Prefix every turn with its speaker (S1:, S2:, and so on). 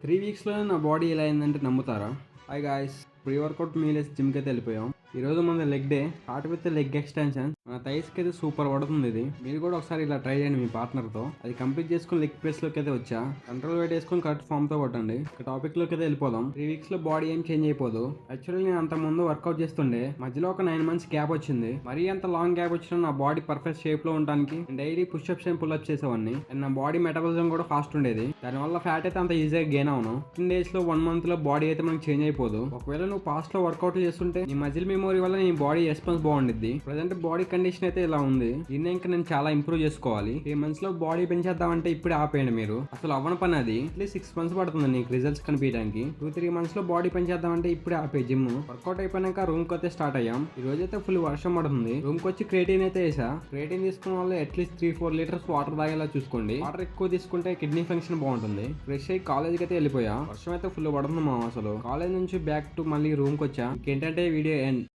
S1: 3 వీక్స్‌లోనే నా బాడీ ఇలా అయిందంటే నమ్ముతారా? Hi guys! ప్రీ వర్కౌట్ మీలేసి జిమ్‌కైతే వెళ్ళిపోయాం. ఈరోజు మన leg day. Start with leg extension. మన థైస్‌కి అయితే సూపర్ పడుతుంది ఇది. మీరు కూడా ఒకసారి ఇలా ట్రై చేయండి మీ పార్ట్నర్‌తో. అది కంప్లీట్ చేసుకొని లెగ్ ప్రెస్‌లోకి అయితే వచ్చా. కంట్రోల్ వెయిట్ వేసుకొని కరెక్ట్ ఫామ్‌తో కొట్టండి. ఇక టాపిక్‌లోకి అయితే వెళ్ళిపోదాం. 3 వీక్స్‌లో బాడీ ఏం చేంజ్ అయిపోదు. యాక్చువల్లీ నేను అంత ముందు వర్కౌట్ చేస్తుండే. మధ్యలో ఒక 9 మంత్స్ గ్యాప్ వచ్చింది. మరీ అంత లాంగ్ గ్యాప్ వచ్చినా నా బాడీ పర్ఫెక్ట్ షేప్‌లో ఉండడానికి డైలీ పుష్అప్స్ అండ్ పుల్అప్స్ చేసేవాడిని. అండ్ నా బాడీ మెటబాలిజం కూడా ఫాస్ట్ ఉండేది. దానివల్ల ఫ్యాట్ అయితే అంత ఈజీగా గెయిన్ అవును. 15 డేస్‌లో 1 మంత్‌లో బాడీ అయితే మనకి చేంజ్ అయిపోదు. ఒకవేళ నువ్వు పాస్ట్లో వర్కౌట్ చేస్తుంటే నీ మజిల్ మెమోరీ వల్ల నీ బాడీ రెస్పాన్స్ బాగుండిద్ది. ప్రజెంట్ బాడీ కండిషన్ అయితే ఇలా ఉంది. దీన్ని ఇంకా నేను చాలా ఇంప్రూవ్ చేసుకోవాలి. 3 మంత్స్ లో బాడీ పెంచేద్దామంటే ఇప్పుడే ఆపేయండి మీరు. అసలు అవ్వని పని అది. అట్లీస్ట్ 6 మంత్స్ పడుతుంది నీకు రిజల్ట్స్ కనిపించడానికి. 2-3 మంత్స్ లో బాడీ పెంచేద్దామంటే ఇప్పుడే ఆపే జిమ్. వర్కౌట్ అయిపోయాక రూమ్ కి అయితే స్టార్ట్ అయ్యాం. ఈ రోజు అయితే ఫుల్ వర్షం పడుతుంది. రూమ్ కి వచ్చి క్రియేటిన్ అయితే వేసా. క్రియేటిన్ తీసుకున్న వాళ్ళు అట్లీస్ట్ 3-4 లీటర్స్ వాటర్ తాగేలా చూసుకోండి. వాటర్ ఎక్కువ తీసుకుంటే కిడ్నీ ఫంక్షన్ బాగుంటుంది. ఫ్రెష్ అయ్యి కాలేజ్కి అయితే వెళ్ళిపోయా. వర్షం అయితే ఫుల్ పడుతుంది మా అసలు. కాలేజ్ నుంచి బ్యాక్ టు మళ్ళీ రూమ్ కి వచ్చా. ఇంకేంటంటే వీడియో ఎండ్.